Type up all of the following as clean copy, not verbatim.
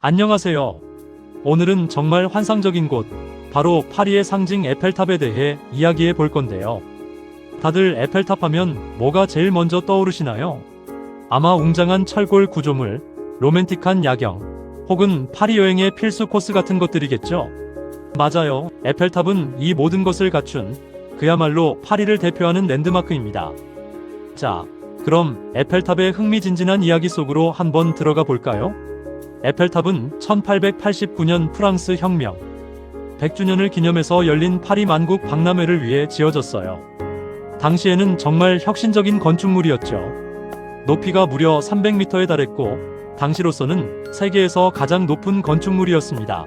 안녕하세요. 오늘은 정말 환상적인 곳, 바로 파리의 상징 에펠탑에 대해 이야기해 볼 건데요. 다들 에펠탑 하면 뭐가 제일 먼저 떠오르시나요? 아마 웅장한 철골 구조물, 로맨틱한 야경, 혹은 파리 여행의 필수 코스 같은 것들이겠죠? 맞아요. 에펠탑은 이 모든 것을 갖춘 그야말로 파리를 대표하는 랜드마크입니다. 자, 그럼 에펠탑의 흥미진진한 이야기 속으로 한번 들어가 볼까요? 에펠탑은 1889년 프랑스 혁명 100주년을 기념해서 열린 파리 만국 박람회를 위해 지어졌어요. 당시에는 정말 혁신적인 건축물이었죠. 높이가 무려 300m에 달했고 당시로서는 세계에서 가장 높은 건축물이었습니다.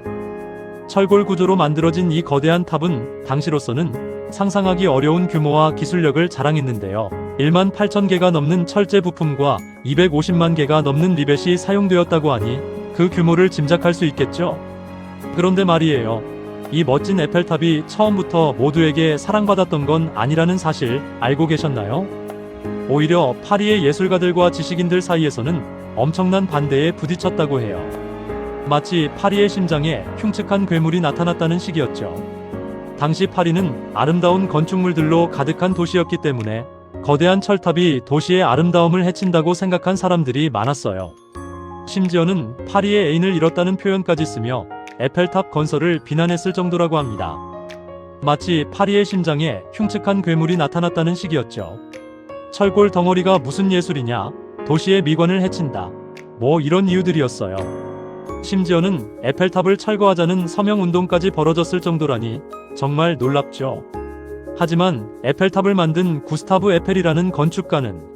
철골 구조로 만들어진 이 거대한 탑은 당시로서는 상상하기 어려운 규모와 기술력을 자랑했는데요. 1만 8천 개가 넘는 철제 부품과 250만 개가 넘는 리벳이 사용되었다고 하니 그 규모를 짐작할 수 있겠죠? 그런데 말이에요. 이 멋진 에펠탑이 처음부터 모두에게 사랑받았던 건 아니라는 사실 알고 계셨나요? 오히려 파리의 예술가들과 지식인들 사이에서는 엄청난 반대에 부딪혔다고 해요. 마치 파리의 심장에 흉측한 괴물이 나타났다는 식이었죠. 당시 파리는 아름다운 건축물들로 가득한 도시였기 때문에 거대한 철탑이 도시의 아름다움을 해친다고 생각한 사람들이 많았어요. 심지어는 파리의 애인을 잃었다는 표현까지 쓰며 에펠탑 건설을 비난했을 정도라고 합니다. 마치 파리의 심장에 흉측한 괴물이 나타났다는 식이었죠. 철골 덩어리가 무슨 예술이냐, 도시의 미관을 해친다, 뭐 이런 이유들이었어요. 심지어는 에펠탑을 철거하자는 서명운동까지 벌어졌을 정도라니 정말 놀랍죠. 하지만 에펠탑을 만든 구스타브 에펠이라는 건축가는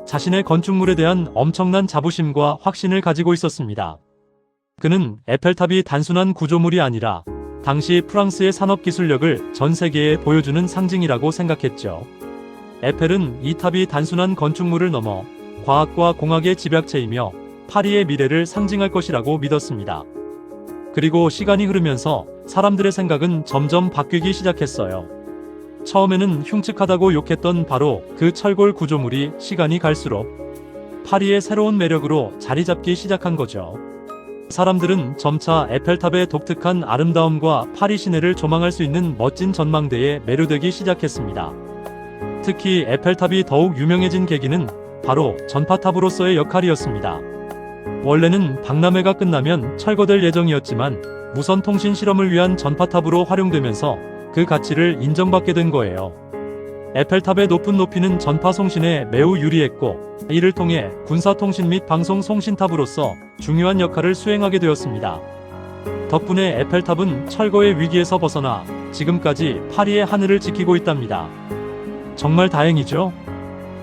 자신의 건축물에 대한 엄청난 자부심과 확신을 가지고 있었습니다. 그는 에펠탑이 단순한 구조물이 아니라 당시 프랑스의 산업기술력을 전 세계에 보여주는 상징이라고 생각했죠. 에펠은 이 탑이 단순한 건축물을 넘어 과학과 공학의 집약체이며 파리의 미래를 상징할 것이라고 믿었습니다. 그리고 시간이 흐르면서 사람들의 생각은 점점 바뀌기 시작했어요. 처음에는 흉측하다고 욕했던 바로 그 철골 구조물이 시간이 갈수록 파리의 새로운 매력으로 자리 잡기 시작한 거죠. 사람들은 점차 에펠탑의 독특한 아름다움과 파리 시내를 조망할 수 있는 멋진 전망대에 매료되기 시작했습니다. 특히 에펠탑이 더욱 유명해진 계기는 바로 전파탑으로서의 역할이었습니다. 원래는 박람회가 끝나면 철거될 예정이었지만 무선 통신 실험을 위한 전파탑으로 활용되면서 그 가치를 인정받게 된 거예요. 에펠탑의 높은 높이는 전파 송신에 매우 유리했고 이를 통해 군사 통신 및 방송 송신탑으로서 중요한 역할을 수행하게 되었습니다. 덕분에 에펠탑은 철거의 위기에서 벗어나 지금까지 파리의 하늘을 지키고 있답니다. 정말 다행이죠?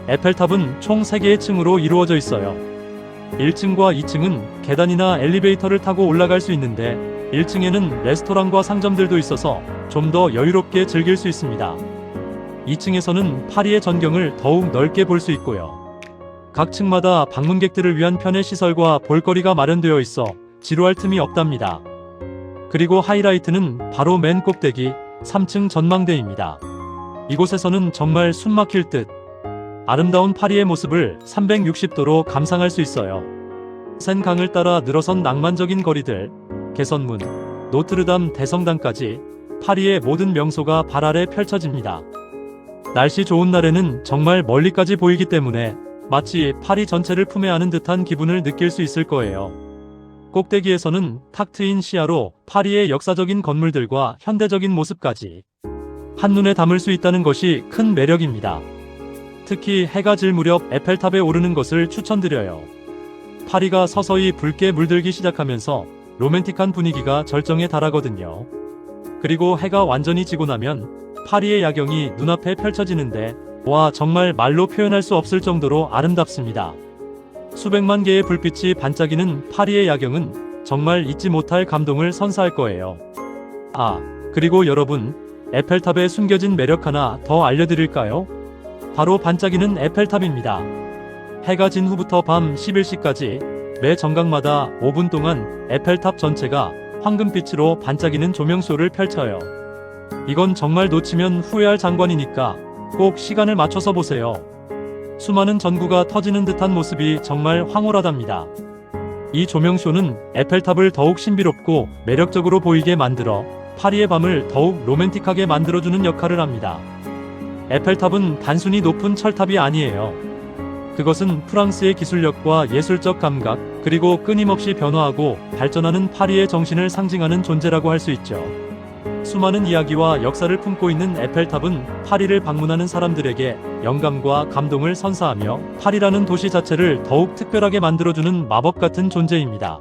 에펠탑은 총 3개의 층으로 이루어져 있어요. 1층과 2층은 계단이나 엘리베이터를 타고 올라갈 수 있는데 1층에는 레스토랑과 상점들도 있어서 좀 더 여유롭게 즐길 수 있습니다. 2층에서는 파리의 전경을 더욱 넓게 볼 수 있고요. 각 층마다 방문객들을 위한 편의 시설과 볼거리가 마련되어 있어 지루할 틈이 없답니다. 그리고 하이라이트는 바로 맨 꼭대기 3층 전망대입니다. 이곳에서는 정말 숨막힐 듯 아름다운 파리의 모습을 360도로 감상할 수 있어요. 센 강을 따라 늘어선 낭만적인 거리들, 개선문, 노트르담 대성당까지 파리의 모든 명소가 발 아래 펼쳐집니다. 날씨 좋은 날에는 정말 멀리까지 보이기 때문에 마치 파리 전체를 품에 안은 듯한 기분을 느낄 수 있을 거예요. 꼭대기에서는 탁 트인 시야로 파리의 역사적인 건물들과 현대적인 모습까지 한눈에 담을 수 있다는 것이 큰 매력입니다. 특히 해가 질 무렵 에펠탑에 오르는 것을 추천드려요. 파리가 서서히 붉게 물들기 시작하면서 로맨틱한 분위기가 절정에 달하거든요. 그리고 해가 완전히 지고 나면 파리의 야경이 눈앞에 펼쳐지는데 와, 정말 말로 표현할 수 없을 정도로 아름답습니다. 수백만 개의 불빛이 반짝이는 파리의 야경은 정말 잊지 못할 감동을 선사할 거예요. 아, 그리고 여러분, 에펠탑에 숨겨진 매력 하나 더 알려드릴까요? 바로 반짝이는 에펠탑입니다. 해가 진 후부터 밤 11시까지 매 정각마다 5분 동안 에펠탑 전체가 황금빛으로 반짝이는 조명쇼를 펼쳐요. 이건 정말 놓치면 후회할 장관이니까 꼭 시간을 맞춰서 보세요. 수많은 전구가 터지는 듯한 모습이 정말 황홀하답니다. 이 조명쇼는 에펠탑을 더욱 신비롭고 매력적으로 보이게 만들어 파리의 밤을 더욱 로맨틱하게 만들어주는 역할을 합니다. 에펠탑은 단순히 높은 철탑이 아니에요. 그것은 프랑스의 기술력과 예술적 감각, 그리고 끊임없이 변화하고 발전하는 파리의 정신을 상징하는 존재라고 할 수 있죠. 수많은 이야기와 역사를 품고 있는 에펠탑은 파리를 방문하는 사람들에게 영감과 감동을 선사하며 파리라는 도시 자체를 더욱 특별하게 만들어주는 마법 같은 존재입니다.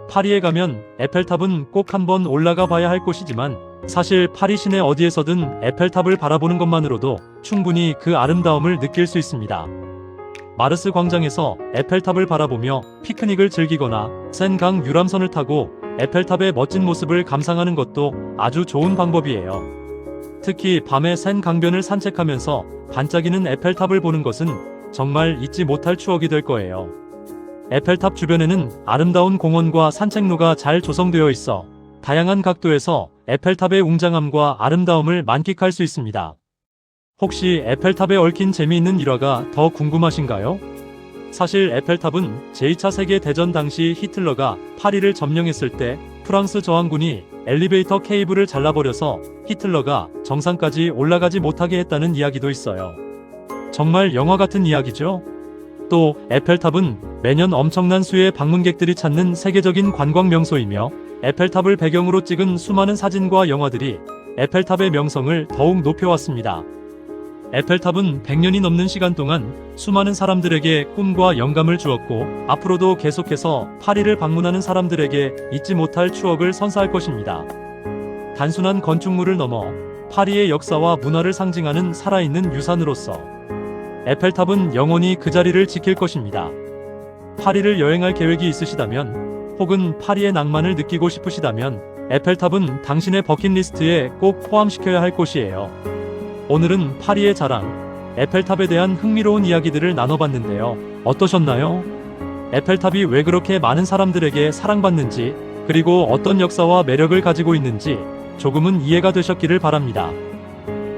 파리에 가면 에펠탑은 꼭 한번 올라가 봐야 할 곳이지만 사실 파리 시내 어디에서든 에펠탑을 바라보는 것만으로도 충분히 그 아름다움을 느낄 수 있습니다. 마르스 광장에서 에펠탑을 바라보며 피크닉을 즐기거나 센강 유람선을 타고 에펠탑의 멋진 모습을 감상하는 것도 아주 좋은 방법이에요. 특히 밤에 센 강변을 산책하면서 반짝이는 에펠탑을 보는 것은 정말 잊지 못할 추억이 될 거예요. 에펠탑 주변에는 아름다운 공원과 산책로가 잘 조성되어 있어 다양한 각도에서 에펠탑의 웅장함과 아름다움을 만끽할 수 있습니다. 혹시 에펠탑에 얽힌 재미있는 일화가 더 궁금하신가요? 사실 에펠탑은 제2차 세계대전 당시 히틀러가 파리를 점령했을 때 프랑스 저항군이 엘리베이터 케이블을 잘라버려서 히틀러가 정상까지 올라가지 못하게 했다는 이야기도 있어요. 정말 영화 같은 이야기죠? 또 에펠탑은 매년 엄청난 수의 방문객들이 찾는 세계적인 관광 명소이며 에펠탑을 배경으로 찍은 수많은 사진과 영화들이 에펠탑의 명성을 더욱 높여왔습니다. 에펠탑은 100년이 넘는 시간 동안 수많은 사람들에게 꿈과 영감을 주었고 앞으로도 계속해서 파리를 방문하는 사람들에게 잊지 못할 추억을 선사할 것입니다. 단순한 건축물을 넘어 파리의 역사와 문화를 상징하는 살아있는 유산으로서 에펠탑은 영원히 그 자리를 지킬 것입니다. 파리를 여행할 계획이 있으시다면 혹은 파리의 낭만을 느끼고 싶으시다면 에펠탑은 당신의 버킷리스트에 꼭 포함시켜야 할 곳이에요. 오늘은 파리의 자랑, 에펠탑에 대한 흥미로운 이야기들을 나눠봤는데요. 어떠셨나요? 에펠탑이 왜 그렇게 많은 사람들에게 사랑받는지, 그리고 어떤 역사와 매력을 가지고 있는지 조금은 이해가 되셨기를 바랍니다.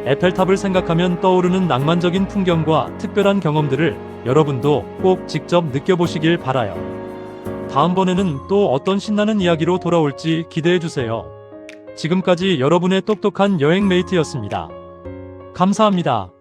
에펠탑을 생각하면 떠오르는 낭만적인 풍경과 특별한 경험들을 여러분도 꼭 직접 느껴보시길 바라요. 다음번에는 또 어떤 신나는 이야기로 돌아올지 기대해주세요. 지금까지 여러분의 똑똑한 여행 메이트였습니다. 감사합니다.